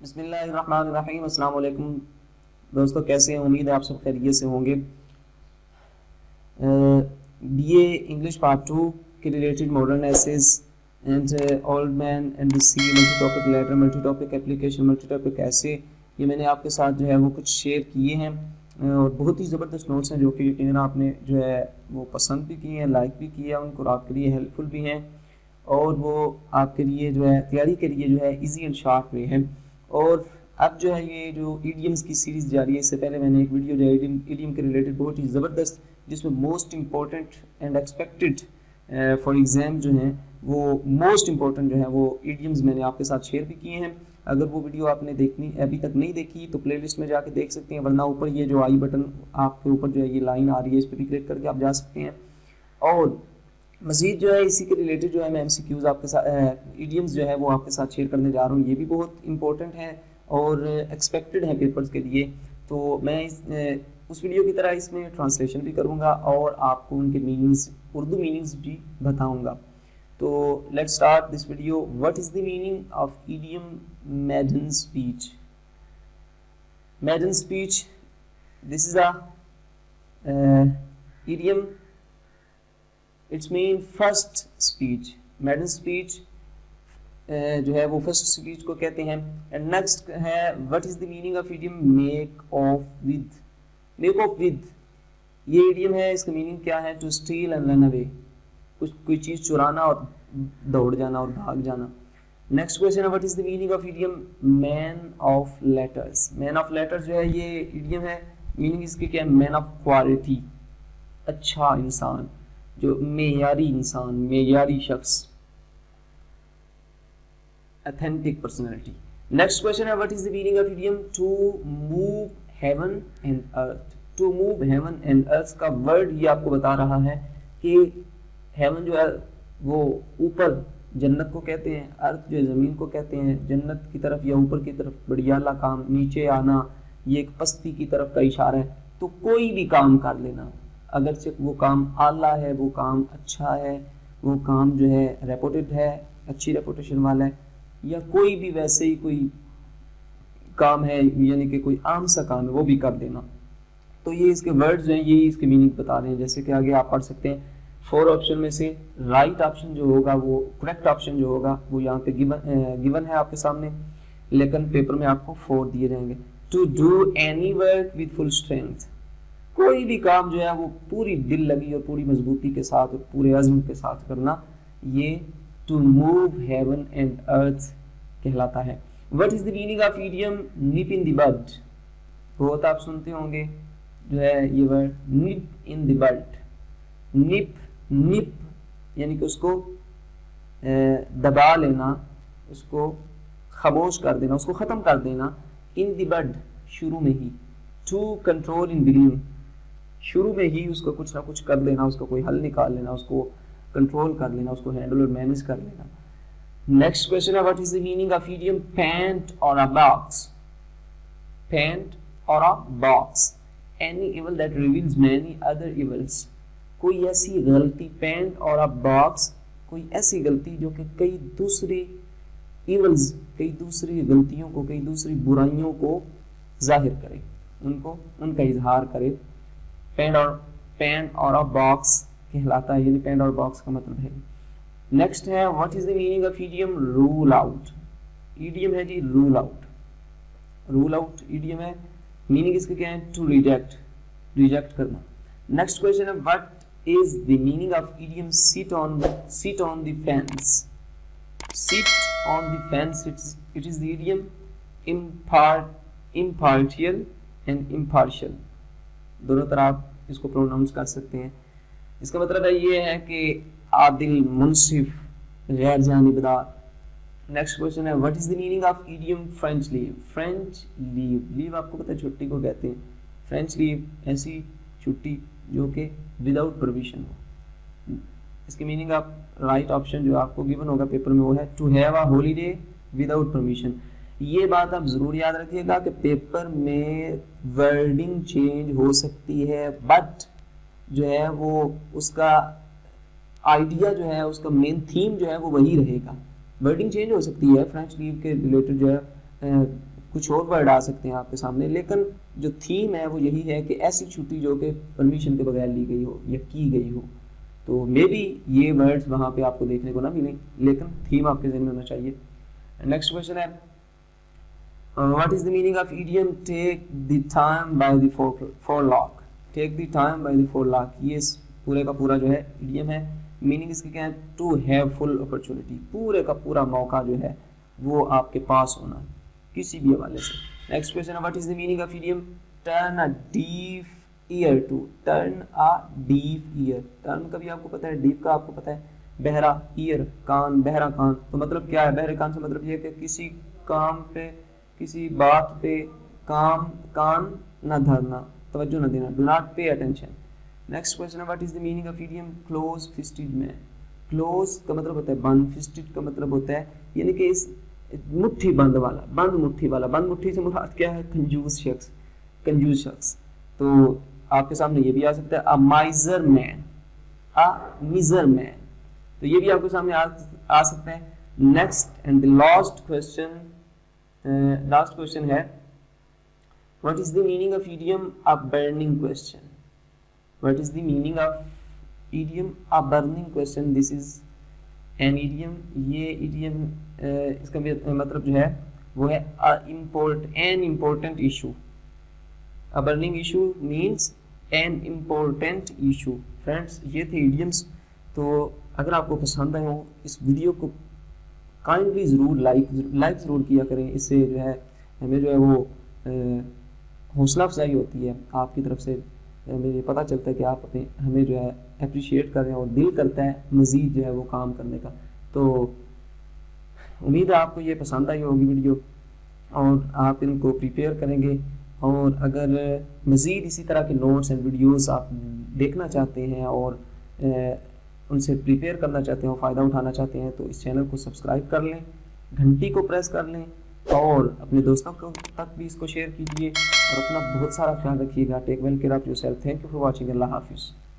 बिस्मिल्लाहिर्रहमानिर्रहीम। अस्सलाम वालेकुम दोस्तों, कैसे हैं? उम्मीद है आप सब खैरियत से होंगे। बीए इंग्लिश पार्ट 2 के related modern essays and Old Man and the Sea, multi topic letter, multi topic application, multi topic essays, ये मैंने आपके साथ जो है वो कुछ शेयर किए हैं और बहुत ही ज़बरदस्त नोट्स हैं जो कि यकीनन आपने जो है वो पसंद भी किए हैं, लाइक भी किया है, उनको आपके लिए हेल्पफुल भी हैं और वो आपके लिए जो है तैयारी के लिए जो है इजी एंड शार्प वे है। और अब जो है ये जो ईडियम्स की सीरीज़ जारी है, इससे पहले मैंने एक वीडियो जो है ईडियम के रिलेटेड बहुत ही ज़बरदस्त, जिसमें most important and expected for exam जो हैं वो मोस्ट इम्पॉर्टेंट जो है वो ईडियम्स मैंने आपके साथ शेयर भी किए हैं। अगर वो वीडियो आपने देखनी अभी तक नहीं देखी तो प्लेलिस्ट में जाके देख सकते हैं, वरना ऊपर ये जो आई बटन आपके ऊपर जो है ये लाइन आ रही है, इस पर भी क्लिक करके आप जा सकते हैं। और मज़ीद जो है इसी के रिलेटेड जो है मैं एमसीक्यूज़ आपके साथ ईडियम्स जो है वो आपके साथ शेयर करने जा रहा हूँ। ये भी बहुत इंपॉर्टेंट है और एक्सपेक्टेड है पेपर्स के लिए। तो मैं उस वीडियो की तरह इसमें ट्रांसलेशन भी करूँगा और आपको उनके मीनिंग्स, उर्दू मीनिंग्स भी बताऊँगा। तो let's start this video. What is the meaning of idiom maiden speech? Maiden speech, this is a idiom. It's mean first speech. Maiden speech जो है वो फर्स्ट स्पीच को कहते हैं। एंड नेक्स्ट है what is the meaning of idiom make off with? Make off with ये idiom है, इसका मीनिंग क्या है? To steal and run away, कुछ कोई चीज़ चुराना और दौड़ जाना और भाग जाना। नेक्स्ट क्वेश्चन है what is the meaning of idiom man of letters? Man of letters जो है ये इडियम है, मीनिंग इसकी क्या है? मैन ऑफ क्वालिटी, अच्छा इंसान, जो मेयारी इंसान, मेयारी शख्स, अथेंटिक पर्सनैलिटी। नेक्स्ट क्वेश्चन है what is the meaning of idiom to move heaven and earth? To move heaven and earth का वर्ड ये आपको बता रहा है कि हेवन जो है वो ऊपर जन्नत को कहते हैं, अर्थ जो है ज़मीन को कहते हैं। जन्नत की तरफ या ऊपर की तरफ बढ़ियाला काम, नीचे आना ये एक पस्ती की तरफ का इशारा है। तो कोई भी काम कर लेना, अगर से वो काम आला है, वो काम अच्छा है, वो काम जो है रेपुटेड है, अच्छी रेपुटेशन वाला है, या कोई भी वैसे ही कोई काम है यानी कि कोई आम सा काम है, वो भी कर देना। तो ये इसके वर्ड्स हैं, ये इसके मीनिंग बता रहे हैं। जैसे कि आगे आप पढ़ सकते हैं, 4 ऑप्शन में से राइट ऑप्शन जो होगा वो करेक्ट ऑप्शन जो होगा वो यहाँ पे गिवन है आपके सामने, लेकिन पेपर में आपको 4 दिए जाएंगे। To do any work with full strength, कोई भी काम जो है वो पूरी दिल लगी और पूरी मजबूती के साथ और पूरे अज़्म के साथ करना, ये to move heaven and earth कहलाता है। What is the meaning of idiom nip in the bud? बहुत आप सुनते होंगे जो है ये वर्ड निप इन द बड। निप, निप यानी कि उसको दबा लेना, उसको खामोश कर देना, उसको ख़त्म कर देना। इन द बड शुरू में ही। टू कंट्रोल इन बिगिनिंग, शुरू में ही उसको कुछ ना कुछ कर लेना, उसका कोई हल निकाल लेना, उसको कंट्रोल कर लेना, उसको हैंडल और मैनेज कर लेना। नेक्स्ट क्वेश्चन है what is the meaning of idiom pant और अ बॉक्स? पैंट और अ box, any evil that reveals many other evils, कोई ऐसी गलती, पैंट और अ बॉक्स, कोई ऐसी गलती जो कि कई दूसरी इवल्स, कई दूसरी गलतियों को, कई दूसरी बुराइयों को जाहिर करे, उनको उनका इजहार करे। पैंट और अ बॉक्स कहलाता है, यानी पैंट और बॉक्स का मतलब है। नेक्स्ट है what is the meaning of idiom rule out? Idiom है जी rule out. Rule out idiom है, मीनिंग इसका क्या है? टू रिजेक्ट, रिजेक्ट करना। नेक्स्ट क्वेश्चन है what is the meaning of idiom sit on the fence? Sit on the fence, it is the idiom impartial and impartial, दोनों तरह आप इसको प्रोनाउंस कर सकते हैं। इसका मतलब है ये है कि आदिल, मुंसिफ, गैर जानिबदार। नेक्स्ट क्वेश्चन है what is the meaning of idiom French leave? French leave, leave आपको पता है छुट्टी को कहते हैं। फ्रेंच लीव ऐसी छुट्टी जो कि विदाउट परमिशन हो। इसकी मीनिंग आप राइट ऑप्शन जो आपको गिवन होगा पेपर में वो है to have a holiday without permission. ये बात आप जरूर याद रखिएगा कि पेपर में वर्डिंग चेंज हो सकती है, बट जो है वो उसका आइडिया जो है, उसका मेन थीम जो है वो वही रहेगा। वर्डिंग चेंज हो सकती है, फ्रेंच लीव के रिलेटेड जो है कुछ और वर्ड आ सकते हैं आपके सामने, लेकिन जो थीम है वो यही है कि ऐसी छुट्टी जो कि परमिशन के बगैर ली गई हो या की गई हो। तो मे बी ये वर्ड्स वहाँ पे आपको देखने को ना मिले, लेकिन थीम आपके ज़हन में होना चाहिए। नेक्स्ट क्वेश्चन है what is the meaning of idiom take the time by the forelock. Take the time by the forelock, ये पूरे का पूरा जो है इडियम है। मीनिंग इसकी क्या है? टू हैव फुल अपॉर्चुनिटी, पूरे का पूरा मौका जो है वो आपके पास होना किसी भी हवाले से। नेक्स्ट क्वेश्चन है what is the meaning of idiom turn a deaf ear to. Turn a deaf ear, turn का भी आपको पता है, डीफ का आपको पता है, बहरा ईयर कान, बहरा कान। तो मतलब क्या है बहरे कान से? मतलब ये है कि किसी काम पे, किसी बात पे कान न धरना, तवज्जो न देना, do not pay attention. Next question है what is the meaning of idiom close fisted man. Close का मतलब होता है बंद, फिस्टेड का मतलब होता है यानी कि इस मुट्ठी बंद वाला, बंद मुट्ठी वाला। बंद मुट्ठी से मुराद क्या है? कंजूस शख्स, कंजूस शख्स। तो आपके सामने ये भी आ सकता है a miser man, a miser man, तो ये भी आपके सामने आ सकता है। Next and the last question है what is the meaning of idiom a burning question. What is the meaning of idiom a burning question. This is an idiom, ये इडियम इसका मतलब जो है वो है an important issue. A burning issue means an important issue. Friends ये थे idioms. तो अगर आपको पसंद आए हो इस वीडियो को काइंडली ज़रूर लाइक ज़रूर किया करें, इससे जो है हमें जो है वो हौसला अफजाई होती है आपकी तरफ से, हमें पता चलता है कि आप हमें जो है अप्रिशिएट कर रहे हैं और दिल करता है मज़ीद जो है वो काम करने का। तो उम्मीद है आपको ये पसंद आई होगी वीडियो और आप इनको प्रिपेयर करेंगे। और अगर मज़ीद इसी तरह के नोट्स एंड वीडियोस आप देखना चाहते हैं और उनसे प्रिपेयर करना चाहते हैं और फ़ायदा उठाना चाहते हैं तो इस चैनल को सब्सक्राइब कर लें, घंटी को प्रेस कर लें और अपने दोस्तों को तक भी इसको शेयर कीजिए और अपना बहुत सारा ख्याल रखिएगा। Take well care of yourself. Thank you for watching. अल्लाह हाफिज़।